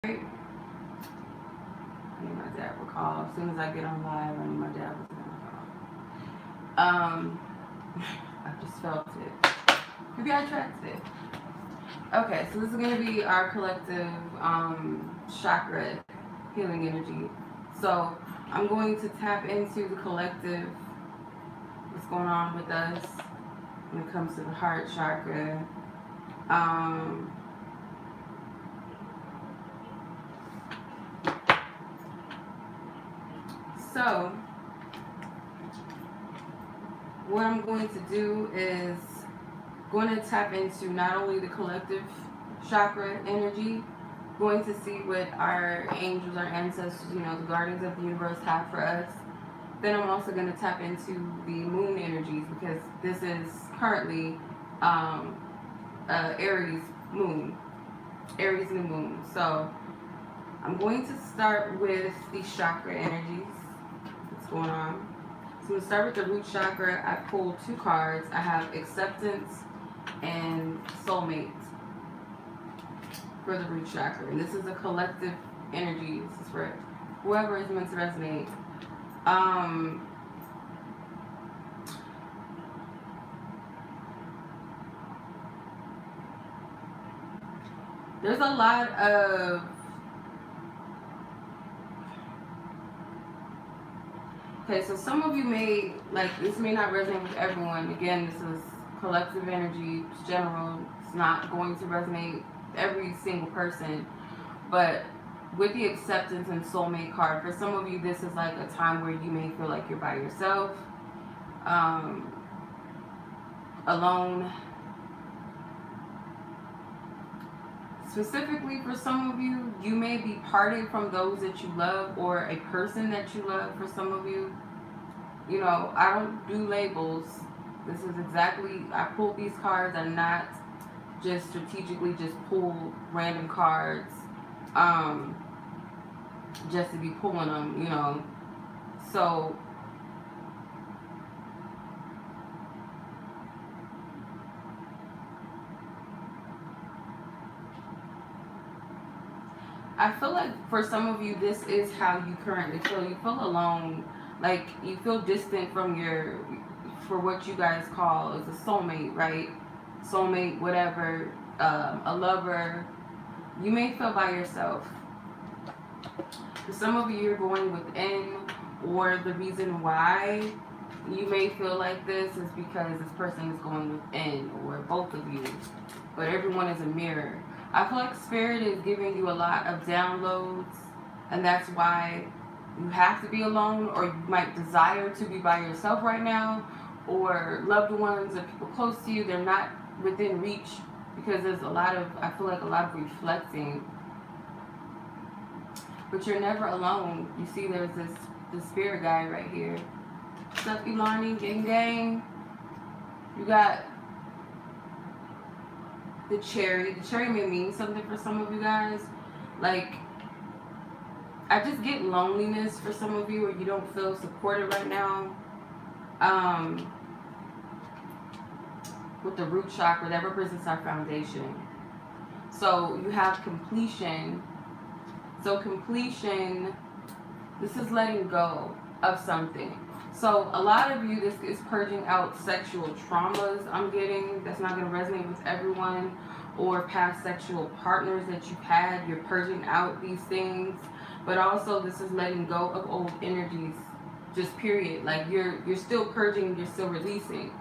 Right? I need my dad will call. As soon as I get on live, I need my dad was gonna call. I just felt it. Maybe I tracked it. Okay, so this is gonna be our collective chakra healing energy. So I'm going to tap into the collective, what's going on with us when it comes to the heart chakra. So what I'm going to do is going to tap into not only the collective chakra energy, going to see what our angels, our ancestors, you know, the guardians of the universe have for us. Then I'm also going to tap into the moon energies because this is currently Aries moon, Aries new moon. So I'm going to start with the chakra energies. What's going on? So we'll start with the root chakra. I pulled 2 cards. I have acceptance and soulmate for the root chakra. And this is a collective energy. This is for whoever is meant to resonate. There's a lot of okay, so some of you may, like, this may not resonate with everyone. Again, this is collective energy, it's general. It's not going to resonate with every single person. But with the acceptance and soulmate card, for some of you, this is like a time where you may feel like you're by yourself, alone. Specifically for some of you, you may be parted from those that you love or a person that you love for some of you. You know, I don't do labels. This is exactly, I pulled these cards. I'm not just strategically just pull random cards just to be pulling them, you know. So I feel like for some of you, this is how you currently feel. You feel alone, like you feel distant from your, for what you guys call is a soulmate, right? Soulmate, whatever, a lover. You may feel by yourself. For some of you, you're going within, or the reason why you may feel like this is because this person is going within, or both of you. But everyone is a mirror. I feel like Spirit is giving you a lot of downloads, and that's why you have to be alone, or you might desire to be by yourself right now, or loved ones or people close to you, they're not within reach, because there's a lot of, I feel like a lot of reflecting. But you're never alone. You see there's this spirit guy right here. What's up, Ilani? Gang gang. You got the cherry. The cherry may mean something for some of you guys. Like, I just get loneliness for some of you, or you don't feel supported right now. With the root chakra, that represents our foundation. So you have completion. So completion, this is letting go of something. So a lot of you, this is purging out sexual traumas I'm getting. That's not going to resonate with everyone. Or past sexual partners that you've had. You're purging out these things. But also this is letting go of old energies. Just period. Like you're still purging, you're still releasing.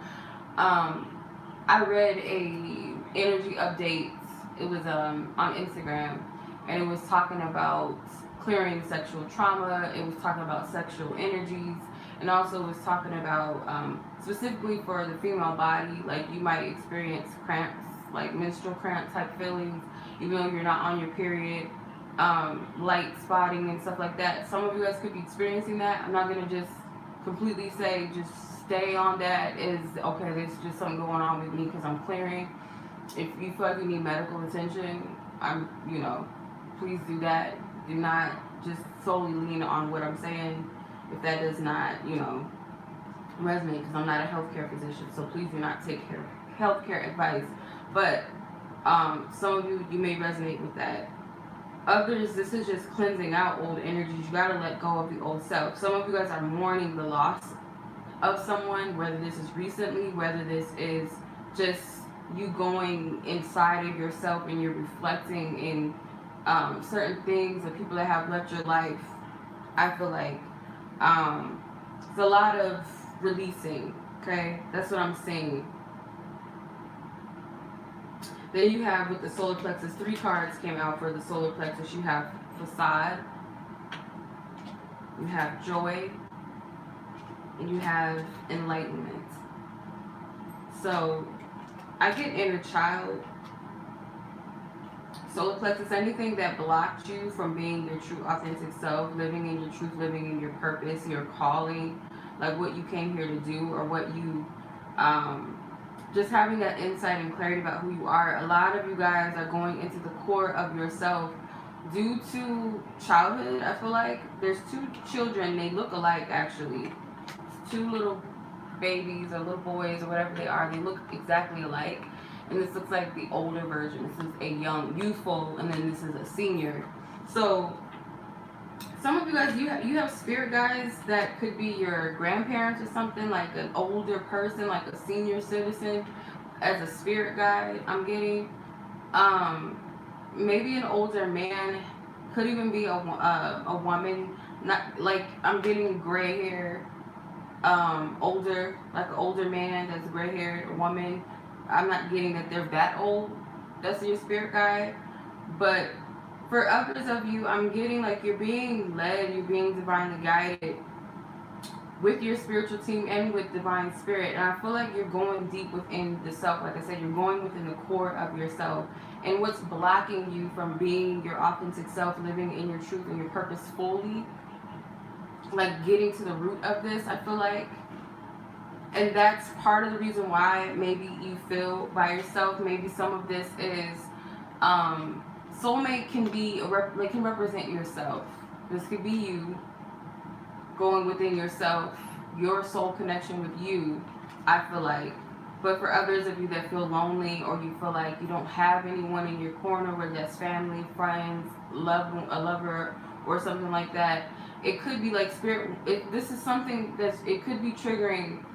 I read a energy update. It was on Instagram. And it was talking about clearing sexual trauma. It was talking about sexual energies. And also it was talking about, specifically for the female body, like you might experience cramps, like menstrual cramp type feelings, even though you're not on your period, light spotting and stuff like that. Some of you guys could be experiencing that. I'm not going to just completely say just stay on that is, okay, there's just something going on with me because I'm clearing. If you feel like you need medical attention, please do that. Do not just solely lean on what I'm saying if that does not, resonate, because I'm not a healthcare physician, so please do not take healthcare advice. But some of you may resonate with that. others, this is just cleansing out old energies. You got to let go of the old self. Some of you guys are mourning the loss of someone, whether this is recently, whether this is just you going inside of yourself and you're reflecting in certain things, the people that have left your life. I feel like it's a lot of releasing, okay? That's what I'm saying. Then you have, with the solar plexus, 3 cards came out for the solar plexus. You have facade, you have joy, and you have enlightenment. So I get inner child. Solar plexus, anything that blocked you from being your true authentic self, living in your truth, living in your purpose, your calling, like what you came here to do, or what you just having that insight and clarity about who you are. A lot of you guys are going into the core of yourself due to childhood. I feel like there's 2 children, they look alike actually. 2 little babies or little boys or whatever they are, they look exactly alike. And this looks like the older version. This is a young, youthful, and then this is a senior. So some of you guys, you have spirit guides that could be your grandparents or something, like an older person, like a senior citizen as a spirit guide. I'm getting maybe an older man, could even be a woman. Not like, I'm getting gray hair, older, like an older man that's gray haired, a woman. I'm not getting that they're that old. That's your spirit guide. But for others of you, I'm getting like you're being led, you're being divinely guided with your spiritual team and with divine spirit. And I feel like you're going deep within the self. Like I said, you're going within the core of yourself. And what's blocking you from being your authentic self, living in your truth and your purpose fully, like getting to the root of this, I feel like. And that's part of the reason why maybe you feel by yourself. Maybe some of this is soulmate can be can represent yourself. This could be you going within yourself, your soul connection with you, I feel like. But for others of you that feel lonely, or you feel like you don't have anyone in your corner, whether that's family, friends, a lover, or something like that, it could be like spirit. This is something it could be triggering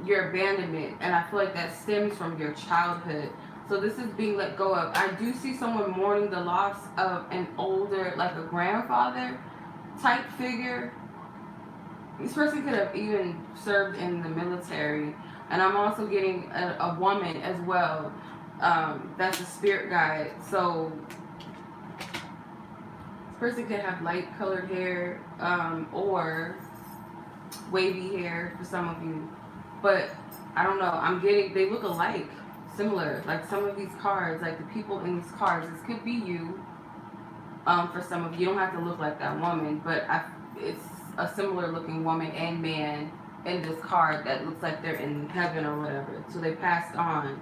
your abandonment, and I feel like that stems from your childhood. So this is being let go of. I do see someone mourning the loss of an older, like a grandfather type figure. This person could have even served in the military. And I'm also getting a woman as well. That's a spirit guide. So this person could have light colored hair, or wavy hair for some of you. But I don't know. I'm getting, they look alike, similar. Like some of these cards, like the people in these cards, this could be you. For some of you, you don't have to look like that woman, but it's a similar looking woman and man in this card that looks like they're in heaven or whatever. So they passed on.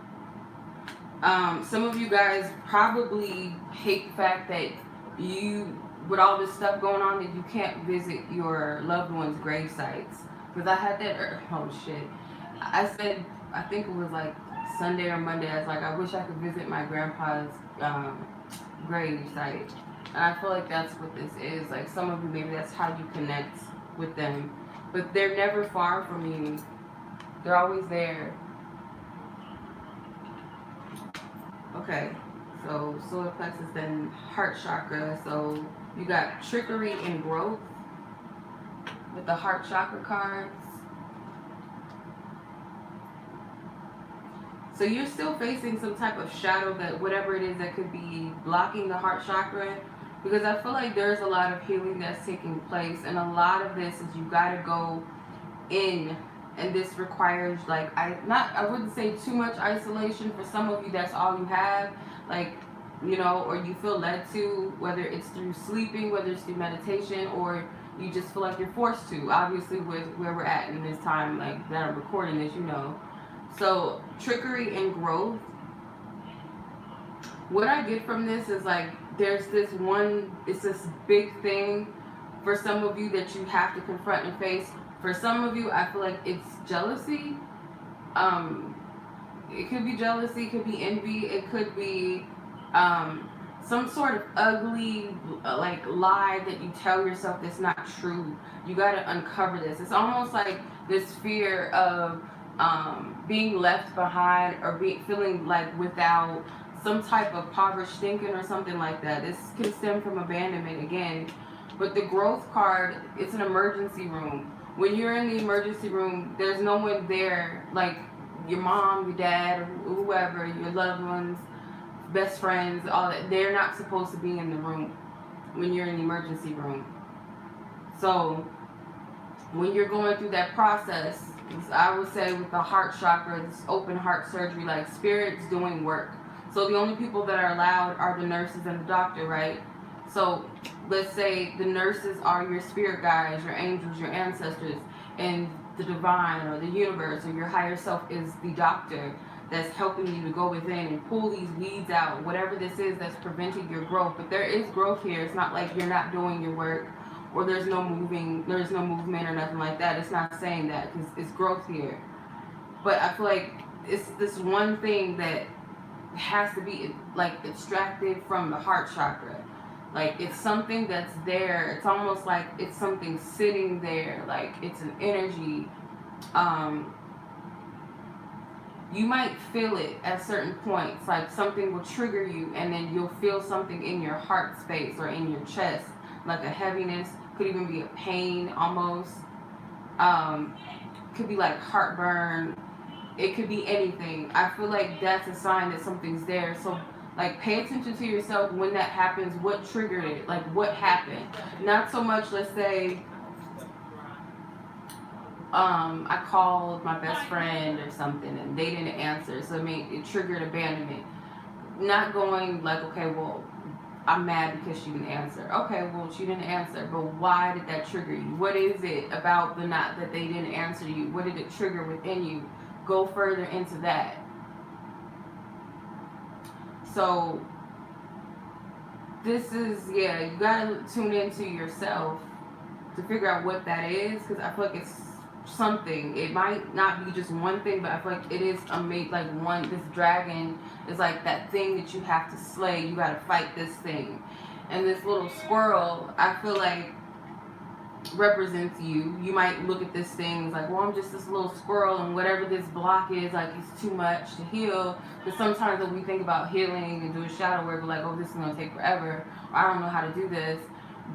Some of you guys probably hate the fact that you, with all this stuff going on, that you can't visit your loved ones' grave sites. Because I had that, oh shit. I said, I think it was like Sunday or Monday, I was like, I wish I could visit my grandpa's grave site. And I feel like that's what this is. Like some of you, maybe that's how you connect with them. But they're never far from you. They're always there. Okay, so solar plexus, then heart chakra. So you got trickery and growth with the heart chakra cards. So you're still facing some type of shadow, that whatever it is that could be blocking the heart chakra. Because I feel like there's a lot of healing that's taking place, and a lot of this is you gotta go in, and this requires like I wouldn't say too much isolation. For some of you, that's all you have, like, you know, or you feel led to, whether it's through sleeping, whether it's through meditation, or you just feel like you're forced to. Obviously, with where we're at in this time, like that I'm recording this, you know. So trickery and growth. What I get from this is like, there's this one, it's this big thing for some of you that you have to confront and face. For some of you, I feel like it's jealousy. It could be jealousy, it could be envy, it could be some sort of ugly like lie that you tell yourself that's not true. You got to uncover this. It's almost like this fear of being left behind, or feeling like without, some type of impoverished thinking or something like that. This can stem from abandonment again. But the growth card, it's an emergency room. When you're in the emergency room, there's no one there, like your mom, your dad, or whoever, your loved ones, best friends, all that. They're not supposed to be in the room when you're in the emergency room. So when you're going through that process, I would say with the heart chakra, this open heart surgery, like spirit's doing work. So the only people that are allowed are the nurses and the doctor, right? So let's say the nurses are your spirit guides, your angels, your ancestors, and the divine or the universe or your higher self is the doctor that's helping you to go within and pull these weeds out, whatever this is that's preventing your growth. But there is growth here. It's not like you're not doing your work, or there's no movement or nothing like that. It's not saying that, because it's growth here. But I feel like it's this one thing that has to be like extracted from the heart chakra. Like it's something that's there. It's almost like it's something sitting there. Like it's an energy. You might feel it at certain points. Like something will trigger you, and then you'll feel something in your heart space or in your chest, like a heaviness. Could even be a pain almost. Could be like heartburn. It could be anything. I feel like that's a sign that something's there. So like pay attention to yourself when that happens. What triggered it? Like what happened? Not so much, let's say I called my best friend or something and they didn't answer, so it triggered abandonment. Not going like, okay, well, I'm mad because she didn't answer. Okay, well, she didn't answer, but why did that trigger you? What is it about the not that they didn't answer you? What did it trigger within you? Go further into that. So this is, yeah, you gotta tune into yourself to figure out what that is, because I feel like it's something. It might not be just one thing, but I feel like it is like one. This dragon is like that thing that you have to slay. You gotta fight this thing, and this little squirrel, I feel like, represents you. You might look at this thing as like, well, I'm just this little squirrel, and whatever this block is, like, it's too much to heal. Because sometimes when we think about healing and doing shadow work, we're like, oh, this is gonna take forever, or I don't know how to do this.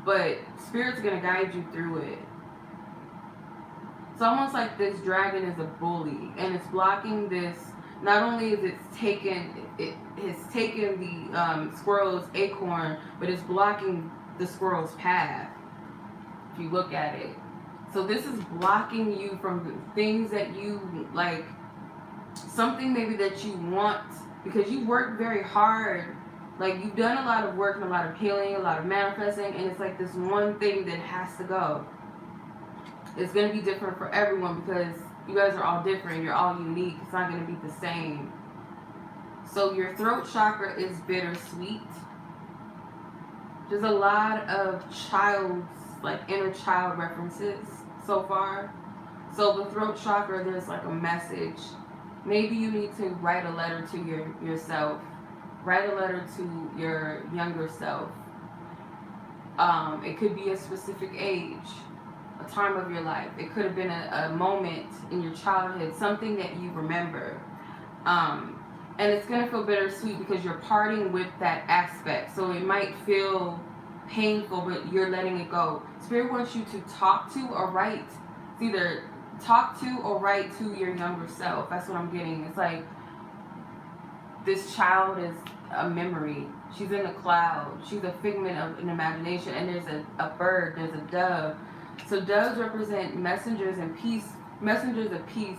But spirit's gonna guide you through it. It's almost like this dragon is a bully, and it's blocking this. Not only is it has taken the squirrel's acorn, but it's blocking the squirrel's path. If you look at it, so this is blocking you from things that you like, something maybe that you want, because you work very hard. Like you've done a lot of work and a lot of healing, a lot of manifesting, and it's like this one thing that has to go. It's going to be different for everyone because you guys are all different. You're all unique. It's not going to be the same. So your throat chakra is bittersweet. There's a lot of like inner child references so far. So the throat chakra, there's like a message. Maybe you need to write a letter to yourself. Write a letter to your younger self. It could be a specific age, a time of your life. It could have been a moment in your childhood, something that you remember. And it's going to feel bittersweet because you're parting with that aspect. So it might feel painful, but you're letting it go. Spirit wants you to talk to or write. It's either talk to or write to your younger self. That's what I'm getting. It's like this child is a memory. She's in the cloud. She's a figment of an imagination. And there's a bird. There's a dove. So doves represent messengers and peace. Messengers of peace.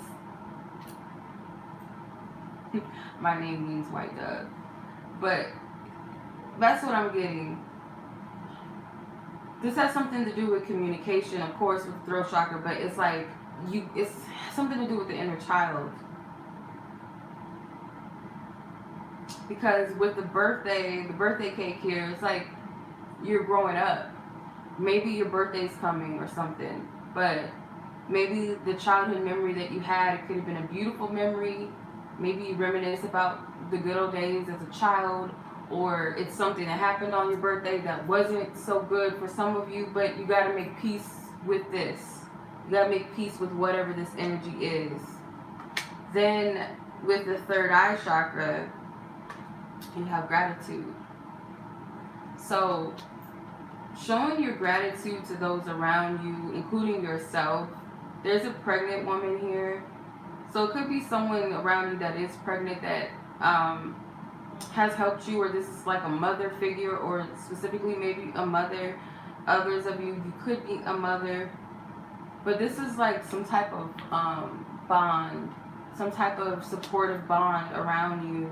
My name means white dove. But that's what I'm getting. This has something to do with communication, of course, with the throat chakra, but it's like it's something to do with the inner child. Because with the birthday cake here, it's like you're growing up. Maybe your birthday's coming or something, but maybe the childhood memory that you had, it could have been a beautiful memory. Maybe you reminisce about the good old days as a child, or it's something that happened on your birthday that wasn't so good for some of you, but you got to make peace with this. You got to make peace with whatever this energy is. Then with the third eye chakra, you have gratitude. So showing your gratitude to those around you, including yourself. There's a pregnant woman here. So it could be someone around you that is pregnant that has helped you, or this is like a mother figure, or specifically maybe a mother. Others of you could be a mother. But this is like some type of bond, some type of supportive bond around you.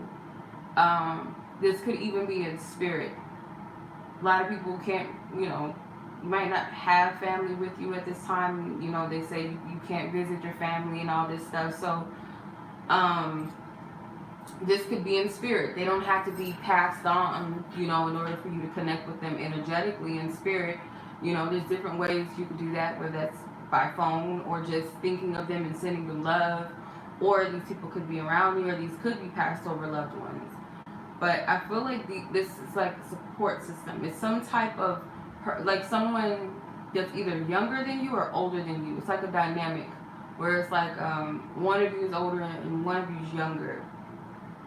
This could even be in spirit. A lot of people can't, you might not have family with you at this time. They say you can't visit your family and all this stuff. So, this could be in spirit. They don't have to be passed on, in order for you to connect with them energetically in spirit. There's different ways you could do that, whether that's by phone or just thinking of them and sending them love. Or these people could be around you, or these could be passed over loved ones. But I feel like this is like a support system. It's some type of, like someone that's either younger than you or older than you. It's like a dynamic where it's like one of you is older and one of you is younger.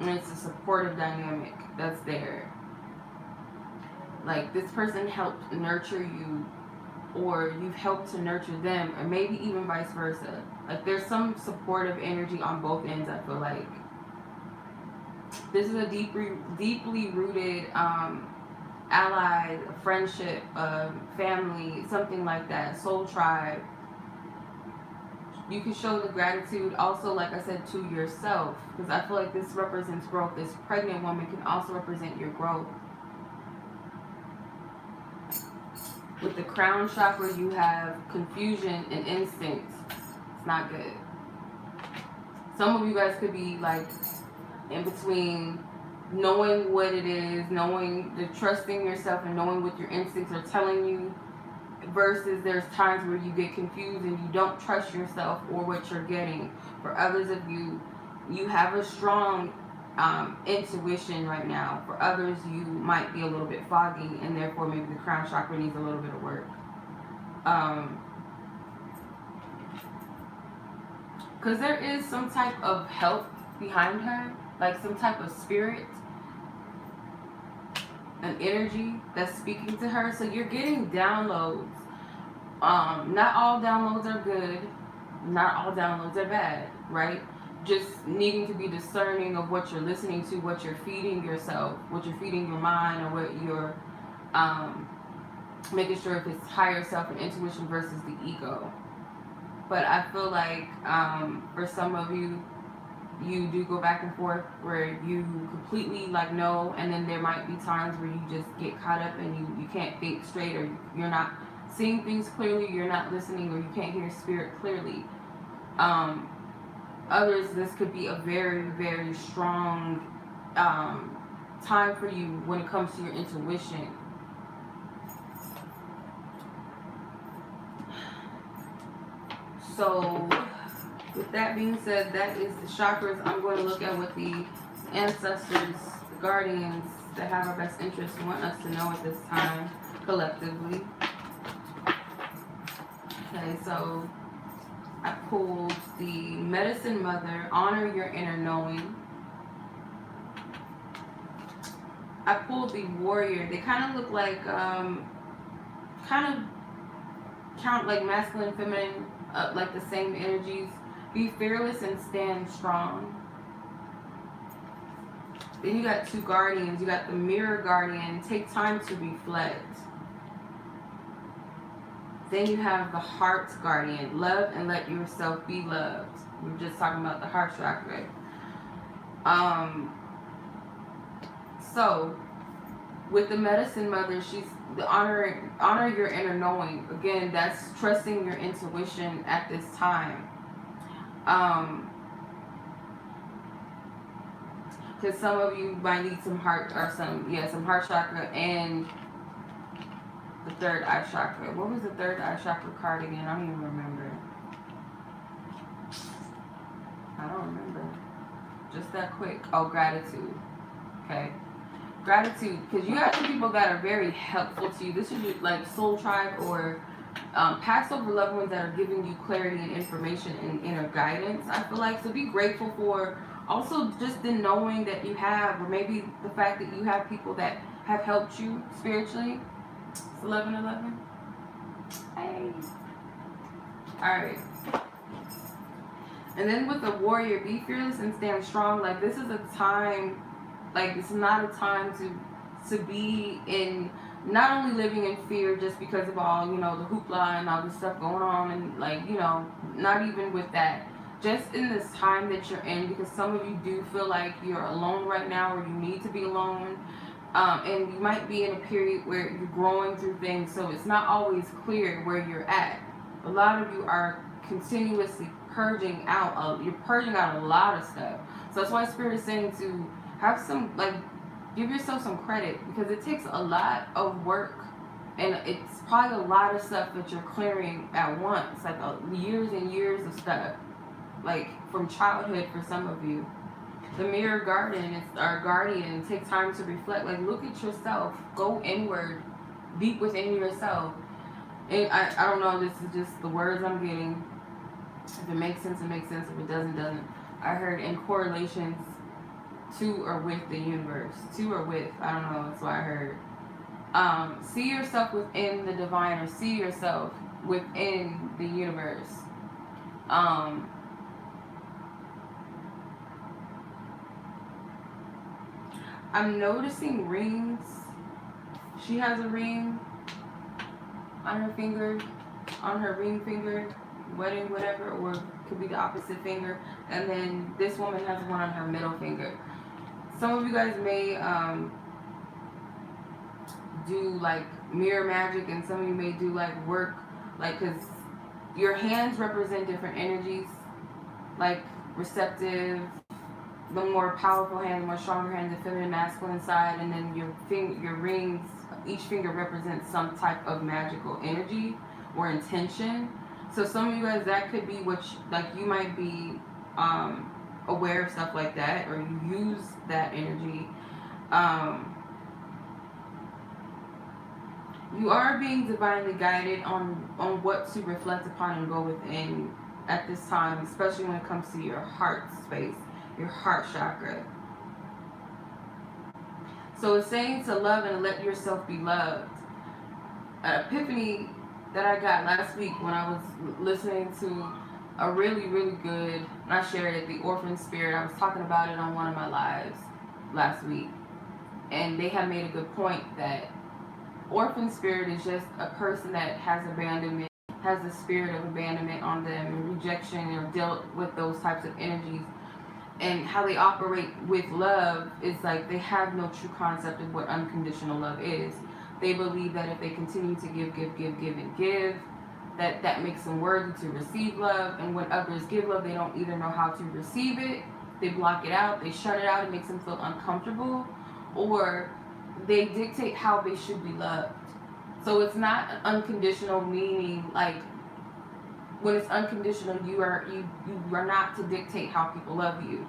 And it's a supportive dynamic that's there. Like this person helped nurture you, or you've helped to nurture them, or maybe even vice versa. Like there's some supportive energy on both ends, I feel like. This is a deeply rooted allied friendship, family, something like that, soul tribe. You can show the gratitude also, like I said, to yourself, because I feel like this represents growth. This pregnant woman can also represent your growth. With the crown chakra, you have confusion and instinct. It's not good. Some of you guys could be like in between knowing what it is, trusting yourself and knowing what your instincts are telling you, versus there's times where you get confused and you don't trust yourself or what you're getting. For others of you, you have a strong intuition right now. For others, you might be a little bit foggy, and therefore maybe the crown chakra needs a little bit of work. Because there is some type of help behind her, like some type of spirit, an energy that's speaking to her. So you're getting downloads. Not all downloads are good. Not all downloads are bad, right? Just needing to be discerning of what you're listening to, what you're feeding yourself, what you're feeding your mind, or what you're making sure if it's higher self and intuition versus the ego. But I feel like for some of you, you do go back and forth where you completely like know, and then there might be times where you just get caught up and you can't think straight, or you're not seeing things clearly, you're not listening, or you can't hear spirit clearly. Others, this could be a very, very strong time for you when it comes to your intuition. So, with that being said, that is the chakras. I'm going to look at what the ancestors, the guardians that have our best interests want us to know at this time, collectively. Okay, so I pulled the Medicine Mother, honor your inner knowing. I pulled the Warrior. They kind of look like, count like masculine, feminine, like the same energies. Be fearless and stand strong. Then you got two Guardians. You got the Mirror Guardian. Take time to reflect. Then you have the Heart Guardian. Love and let yourself be loved. We were just talking about the heart chakra. So with the Medicine Mother, she's the honor your inner knowing. Again, that's trusting your intuition at this time. Because some of you might need some heart chakra and the third eye chakra. What was the third eye chakra card again? I don't even remember. I don't remember. Just that quick. Oh, gratitude. Okay. Gratitude, because you got some people that are very helpful to you. This is your, like, soul tribe or past over loved ones that are giving you clarity and information and inner guidance, I feel like. So be grateful for also just the knowing that you have, or maybe the fact that you have people that have helped you spiritually. It's 11:11. Hey. Alright. And then with the warrior, be fearless and stand strong. Like, this is a time, like, it's not a time to be in, not only living in fear just because of all, you know, the hoopla and all this stuff going on, and, like, you know, not even with that. Just in this time that you're in, because some of you do feel like you're alone right now, or you need to be alone. And you might be in a period where you're growing through things, so it's not always clear where you're at. A lot of you are continuously purging out. You're purging out a lot of stuff. So that's why Spirit is saying to have some, like, give yourself some credit, because it takes a lot of work, and it's probably a lot of stuff that you're clearing at once, like years and years of stuff, like from childhood for some of you. The mirror garden is our guardian. Take time to reflect. Like, look at yourself. Go inward, deep within yourself. And I don't know. This is just the words I'm getting. If it makes sense, it makes sense. If it doesn't, doesn't. I heard in correlations to or with the universe. To or with. I don't know. That's what I heard. See yourself within the divine, or see yourself within the universe. I'm noticing rings. She has a ring on her finger, on her ring finger, wedding, whatever, or it could be the opposite finger. And then this woman has one on her middle finger. Some of you guys may do like mirror magic, and some of you may do like work, like, because your hands represent different energies, like receptive, the more powerful hand, the more stronger hand, the feminine, masculine side, and then your rings, each finger represents some type of magical energy or intention. So some of you guys, that could be what you might be aware of stuff like that, or you use that energy. You are being divinely guided on what to reflect upon and go within at this time, especially when it comes to your heart space, your heart chakra. So it's saying to love and let yourself be loved. An epiphany that I got last week when I was listening to a really, really good, and I shared it, the Orphan Spirit. I was talking about it on one of my lives last week. And they had made a good point that Orphan Spirit is just a person that has abandonment, has the spirit of abandonment on them, and rejection, or dealt with those types of energies. And how they operate with love is like they have no true concept of what unconditional love is. They believe that if they continue to give, that makes them worthy to receive love. And when others give love, they don't either know how to receive it, they block it out, they shut it out, it makes them feel uncomfortable, or they dictate how they should be loved. So it's not unconditional, meaning like when it's unconditional, you are not to dictate how people love you.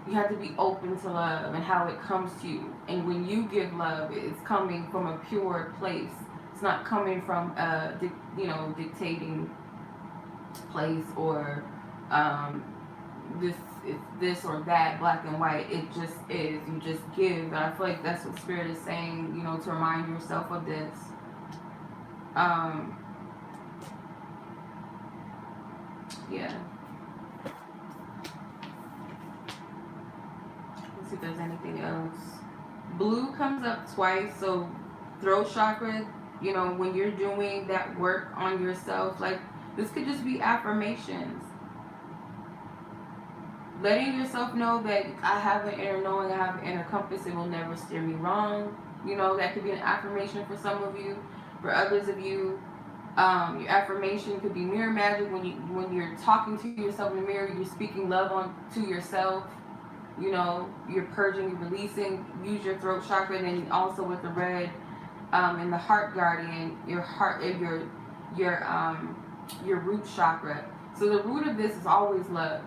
You have to be open to love and how it comes to you. And when you give love, it's coming from a pure place. It's not coming from a dictating place, or this or that, black and white. It just is. You just give. And I feel like that's what Spirit is saying, to remind yourself of this. Yeah. Let's see if there's anything else. Blue comes up twice, so throat chakra, when you're doing that work on yourself, like this could just be affirmations. Letting yourself know that I have an inner knowing, I have an inner compass, it will never steer me wrong. That could be an affirmation for some of you. For others of you, your affirmation could be mirror magic. When you're talking to yourself in the mirror, you're speaking love to yourself. You're purging, you're releasing. Use your throat chakra, and then also with the red and the heart guardian, your heart, your root chakra. So the root of this is always love.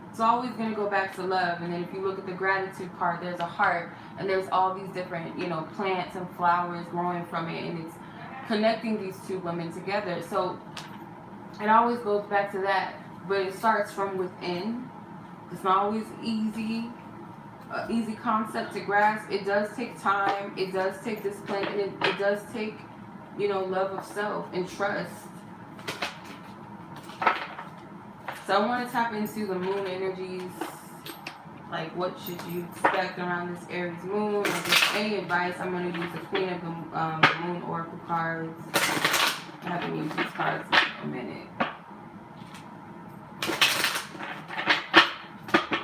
It's always going to go back to love. And then if you look at the gratitude card, there's a heart, and there's all these different, you know, plants and flowers growing from it, and it's connecting these two women together. So it always goes back to that, but it starts from within. It's not always easy concept to grasp. It does take time, it does take discipline, and it does take, you know, love of self and trust. So I want to tap into the moon energies. Like, what should you expect around this Aries moon? Or just any advice. I'm going to use the Queen of the Moon Oracle cards. I haven't used these cards in a minute.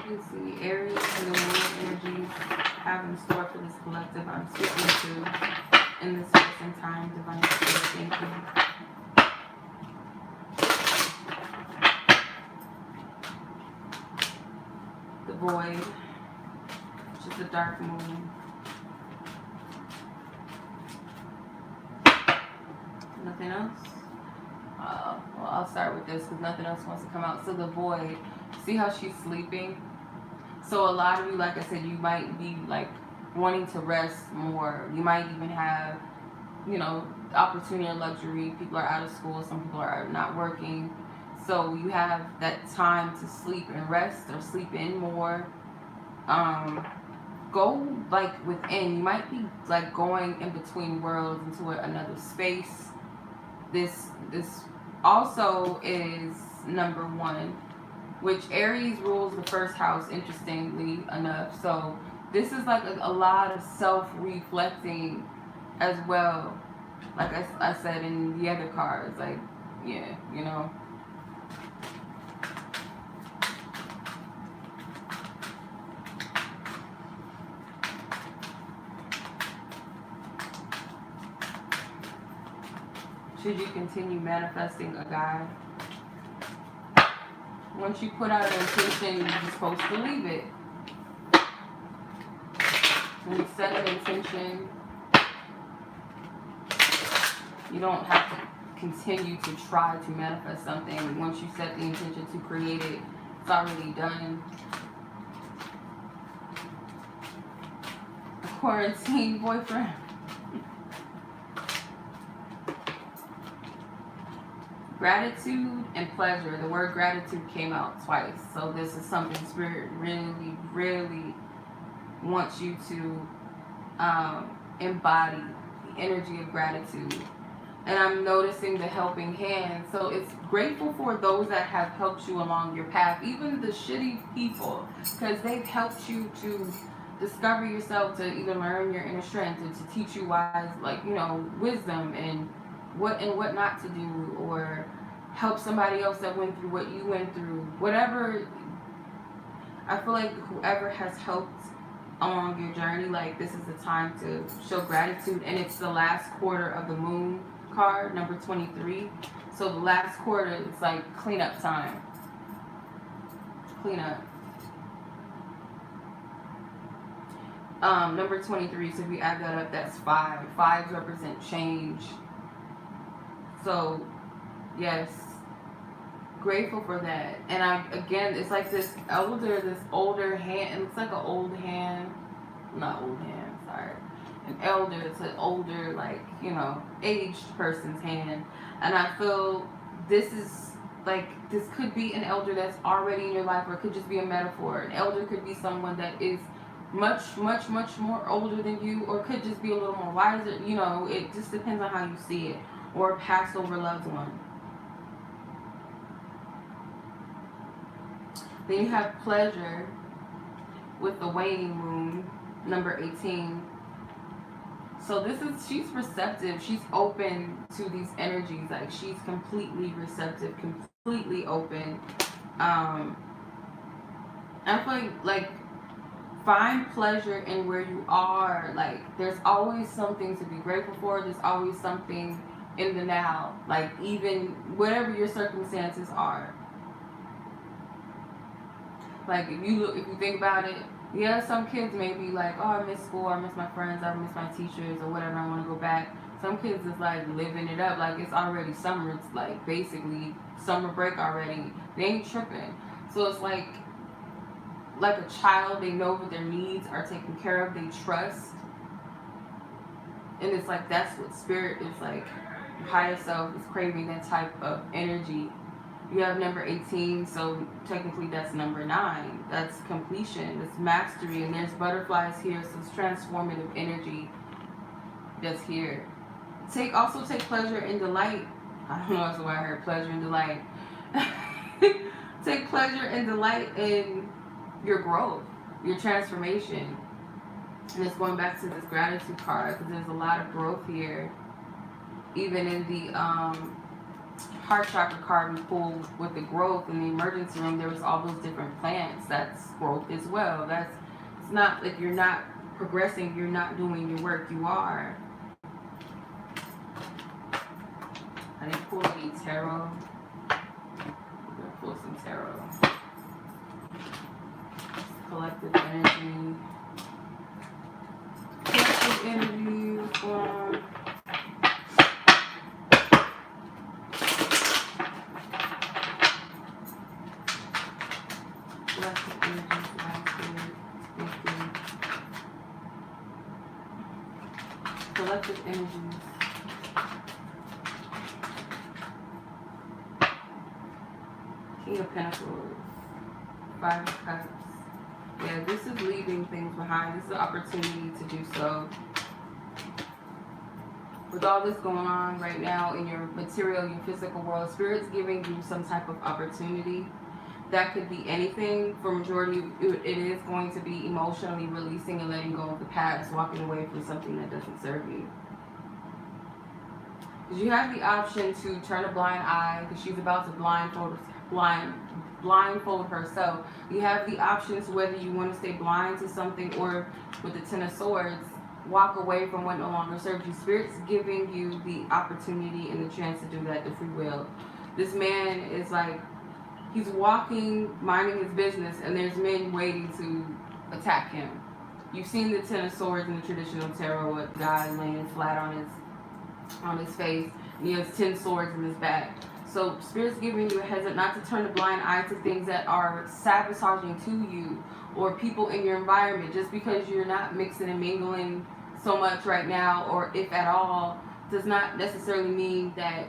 Let's see, Aries and the moon energies have in store for this collective I'm speaking to in this space and time. Divine Spirit, thank you. The Void, which is the dark moon. Nothing else? Well, I'll start with this because nothing else wants to come out. So the Void, see how she's sleeping? So a lot of you, like I said, you might be like wanting to rest more. You might even have, you know, opportunity and luxury. People are out of school. Some people are not working. So you have that time to sleep and rest or sleep in more. Go like within. You might be like going in between worlds into another space. This also is number 1, which Aries rules the first house, interestingly enough. So this is like a lot of self-reflecting as well. Like I said in the other cards, like, yeah, you know. Should you continue manifesting a guy? Once you put out an intention, you're supposed to leave it. When you set an intention, you don't have to continue to try to manifest something. Once you set the intention to create it, it's already done. A quarantine boyfriend. Gratitude and pleasure. The word gratitude came out twice. So this is something Spirit really, really wants you to embody, the energy of gratitude. And I'm noticing the helping hand. So it's grateful for those that have helped you along your path, even the shitty people, because they've helped you to discover yourself, to either learn your inner strength, and to teach you wise, like, you know, wisdom and what not to do, or help somebody else that went through what you went through. Whatever, I feel like whoever has helped along your journey, like, this is the time to show gratitude. And it's the last quarter of the moon card, number 23. So the last quarter, it's like cleanup time. Cleanup. Number 23, so if you add that up, that's 5. 5s represent change. So, yes, grateful for that. And again, it's like this older hand. It looks like an old hand. Not old hand, sorry. An elder, it's an older, like, you know, aged person's hand. And I feel this is, like, this could be an elder that's already in your life, or it could just be a metaphor. An elder could be someone that is much, much, much more older than you, or could just be a little more wiser. You know, it just depends on how you see it. Or a passed over loved one. Then you have pleasure with the waning moon, number 18. So she's receptive. She's open to these energies. Like, she's completely receptive, completely open. I feel like find pleasure in where you are. Like, there's always something to be grateful for. There's always something in the now, like, even whatever your circumstances are. Like, if you think about it, yeah, some kids may be like, oh, I miss school, I miss my friends, I miss my teachers, or whatever, I want to go back. Some kids is like living it up, like it's already summer. It's like basically summer break already. They ain't tripping. So it's like like a child. They know that their needs are taken care of. They trust. And it's like, that's what spirit is like. Your higher self is craving that type of energy. You have number 18, so technically that's number 9. That's completion, that's mastery, and there's butterflies here, so it's transformative energy that's here. Also take pleasure and delight. I don't know, that's why I heard pleasure and delight. Take pleasure and delight in your growth, your transformation. And it's going back to this gratitude card, because there's a lot of growth here. Even in the heart chakra card we pulled with the growth in the emergency room, there was all those different plants. That's growth as well. It's not like you're not progressing, you're not doing your work, you are. I didn't pull any tarot. I'm gonna pull some tarot. Collective energy. Collective energy from collective energies. King of Pentacles. 5 of Cups. Yeah, this is leaving things behind. This is an opportunity to do so. With all this going on right now in your material, your physical world, Spirit's giving you some type of opportunity. That could be anything. For majority, it is going to be emotionally releasing and letting go of the past, walking away from something that doesn't serve you. Because you have the option to turn a blind eye, because she's about to blindfold herself. You have the options whether you want to stay blind to something, or with the Ten of Swords, walk away from what no longer serves you. Spirit's giving you the opportunity and the chance to do that, the free will. This man is like, he's walking, minding his business, and there's men waiting to attack him. You've seen the Ten of Swords in the traditional tarot, a guy laying flat on his face, and he has 10 swords in his back. So Spirit's giving you a heads up not to turn a blind eye to things that are sabotaging to you, or people in your environment. Just because you're not mixing and mingling so much right now, or if at all, does not necessarily mean that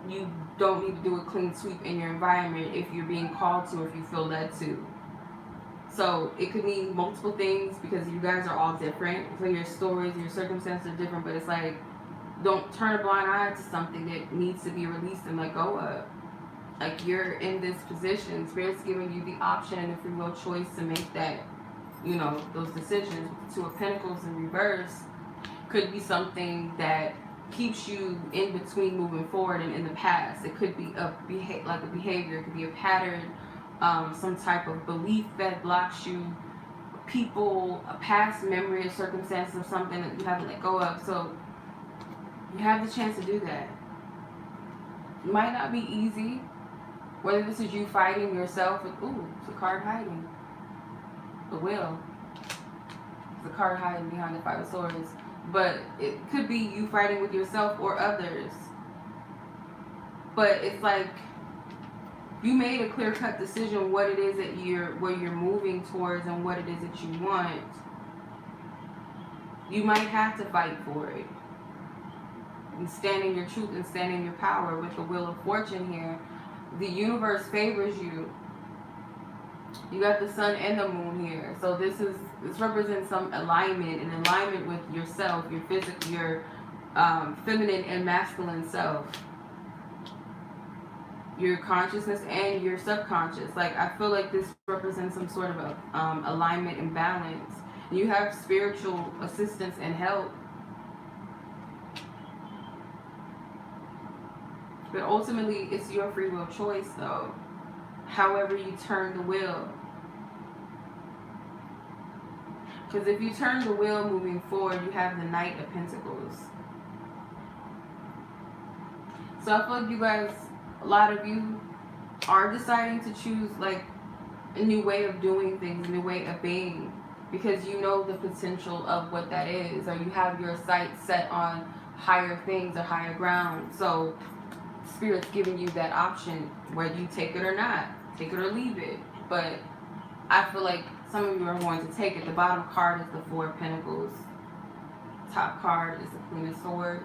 you don't need to do a clean sweep in your environment if you're being called to, or if you feel led to. So it could mean multiple things, because you guys are all different. So your stories, your circumstances are different, but it's like, don't turn a blind eye to something that needs to be released and let go of. Like, you're in this position. Spirit's giving you the option and the free will choice to make that, you know, those decisions. Two of Pentacles in reverse could be something that keeps you in between moving forward and in the past. It could be a behavior, it could be a pattern, some type of belief that blocks you, people, a past memory, a circumstance of something that you haven't let go of. So you have the chance to do that. It might not be easy, whether this is you fighting yourself with, ooh, it's a card hiding. The Will. It's a card hiding behind the 5 of Swords. But it could be you fighting with yourself or others. But it's like, you made a clear-cut decision what it is that where you're moving towards and what it is that you want. You might have to fight for it. And stand in your truth and stand in your power. With the Wheel of Fortune here, the universe favors you. You got the sun and the moon here. So this represents some alignment, and alignment with yourself, your physical, your feminine and masculine self. Your consciousness and your subconscious. Like, I feel like this represents some sort of a alignment and balance. You have spiritual assistance and help. But ultimately, it's your free will choice, though. However you turn the wheel. Because if you turn the wheel moving forward, you have the Knight of Pentacles. So I feel like you guys, a lot of you are deciding to choose like a new way of doing things, a new way of being. Because you know the potential of what that is. Or you have your sights set on higher things or higher ground. So Spirit's giving you that option, whether you take it or not. Take it or leave it. But I feel like some of you are going to take it. The bottom card is the Four of Pentacles. Top card is the Queen of Swords.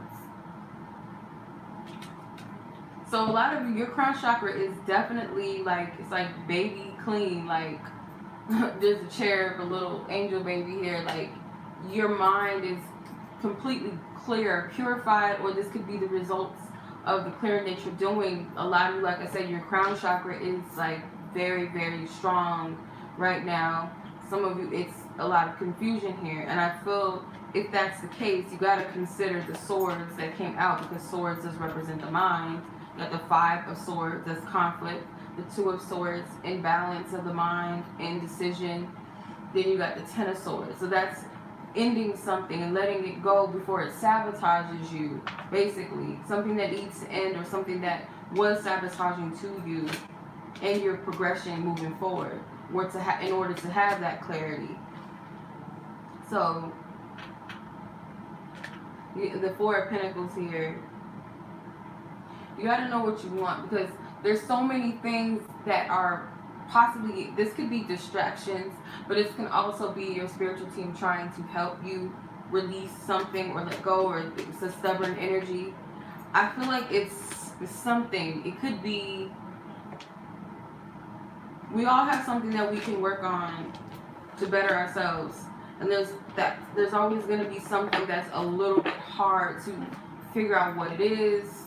So a lot of you, your crown chakra is definitely like, it's like baby clean. Like there's a cherub, a little angel baby here. Like your mind is completely clear, purified, or this could be the results of the clearing that you're doing. A lot of you, like I said, your crown chakra is like very, very strong right now. Some of you, it's a lot of confusion here. And I feel if that's the case, you got to consider the swords that came out, because swords does represent the mind. You got the Five of Swords, that's conflict. The Two of Swords, imbalance of the mind, indecision. Then you got the Ten of Swords. So that's ending something and letting it go before it sabotages you, basically. Something that needs to end, or something that was sabotaging to you in your progression moving forward, or in order to have that clarity. So the Four of Pentacles here, you got to know what you want, because there's so many things that are possibly, this could be distractions, but it can also be your spiritual team trying to help you release something or let go, or it's a stubborn energy. I feel like it's something. It could be, we all have something that we can work on to better ourselves, and there's always going to be something that's a little bit hard to figure out what it is.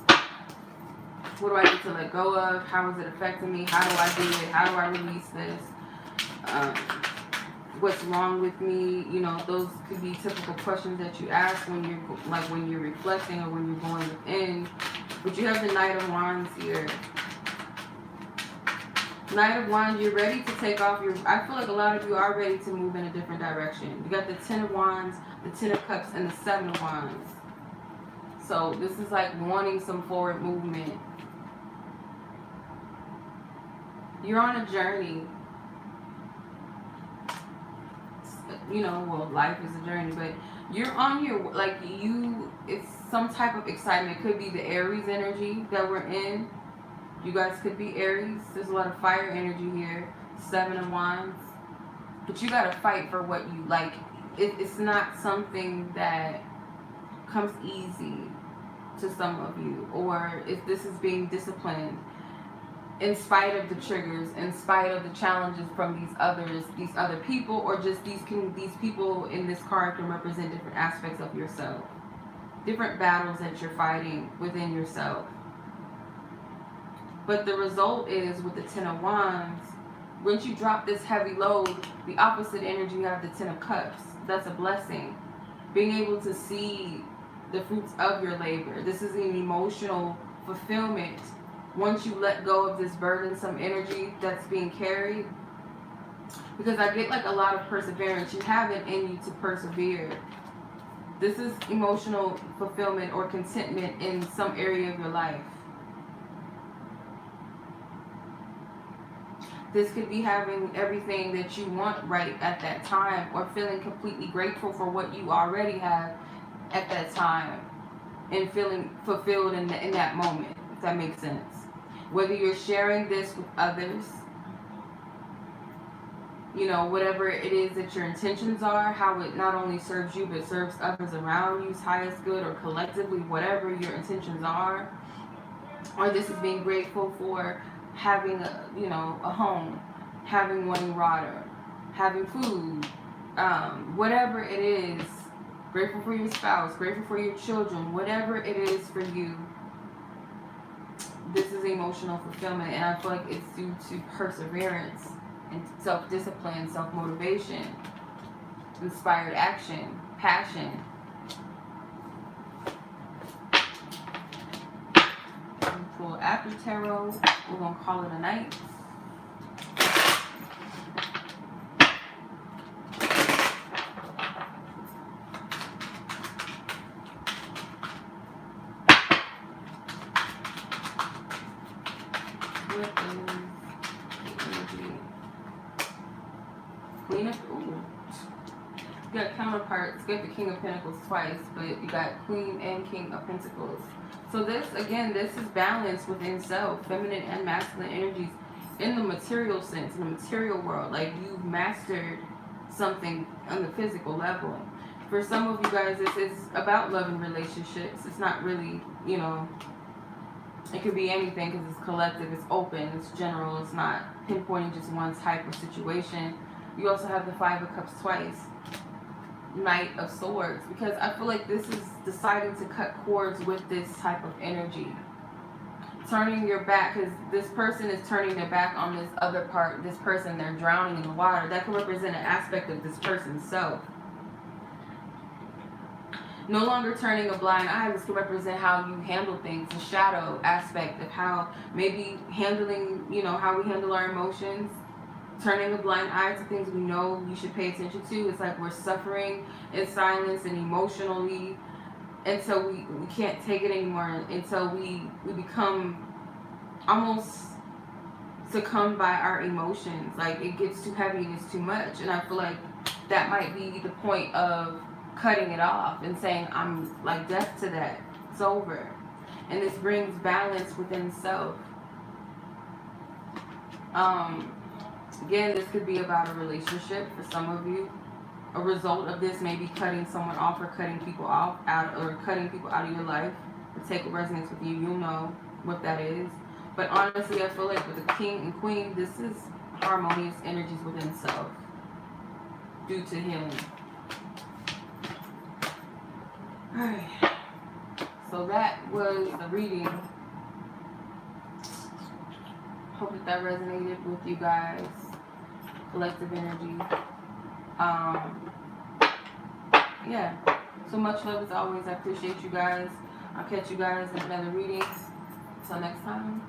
What do I need to let go of? How is it affecting me? How do I do it? How do I release this? What's wrong with me? You know, those could be typical questions that you ask when you're reflecting or when you're going within. But you have the Knight of Wands here. Knight of Wands, you're ready to take off your, I feel like a lot of you are ready to move in a different direction. You got the Ten of Wands, the Ten of Cups, and the Seven of Wands. So this is like wanting some forward movement. You're on a journey. You know, well, life is a journey, but you're on your, like you, it's some type of excitement. It could be the Aries energy that we're in. You guys could be Aries. There's a lot of fire energy here. Seven of Wands. But you got to fight for what you like. It's not something that comes easy to some of you. Or if this is being disciplined in spite of the triggers, in spite of the challenges from these other people, or just these people in this card can represent different aspects of yourself. Different battles that you're fighting within yourself. But the result is, with the Ten of Wands, once you drop this heavy load, the opposite energy, you have the Ten of Cups. That's a blessing. Being able to see the fruits of your labor. This is an emotional fulfillment. Once you let go of this burdensome energy that's being carried. Because I get like a lot of perseverance. You have it in you to persevere. This is emotional fulfillment or contentment in some area of your life. This could be having everything that you want right at that time, or feeling completely grateful for what you already have at that time, and feeling fulfilled in that moment, if that makes sense. Whether you're sharing this with others, you know, whatever it is that your intentions are, how it not only serves you but serves others around you's highest good, or collectively, whatever your intentions are. Or this is being grateful for having a home, having running water, having food, whatever it is. Grateful for your spouse, grateful for your children, whatever it is for you. This is emotional fulfillment, and I feel like it's due to perseverance and self-discipline, self-motivation, inspired action, passion. Pull after tarot. We're gonna call it a night. What is the energy? Queen of, ooh. You got counterparts. You got the King of Pentacles twice, but you got Queen and King of Pentacles. So this, again, this is balance within self, feminine and masculine energies. in the material sense, in the material world. Like, you've mastered something on the physical level. For some of you guys, this is about love and relationships. It's not really, you know, it could be anything because it's collective, it's open, it's general, it's not pinpointing just one type of situation. You also have the Five of Cups twice. Knight of Swords, because I feel like this is deciding to cut cords with this type of energy. Turning your back, because this person is turning their back on this other part, this person, they're drowning in the water. That could represent an aspect of this person's self. No longer turning a blind eye. This could represent how you handle things, the shadow aspect of how maybe handling, you know, how we handle our emotions. Turning a blind eye to things we know we should pay attention to. It's like we're suffering in silence and emotionally until we can't take it anymore, until we become almost succumbed by our emotions. Like, it gets too heavy and it's too much. And I feel like that might be the point of cutting it off and saying, I'm like deaf to that. It's over. And this brings balance within self. Again, this could be about a relationship for some of you. A result of this may be cutting someone off or cutting people off or cutting people out of your life. To take what resonates with you, you'll know what that is. But honestly, I feel like with the King and Queen, this is harmonious energies within self due to healing. Alright, so that was the reading. Hope that resonated with you guys. Collective energy. Yeah. So much love as always. I appreciate you guys. I'll catch you guys in another reading. Until next time.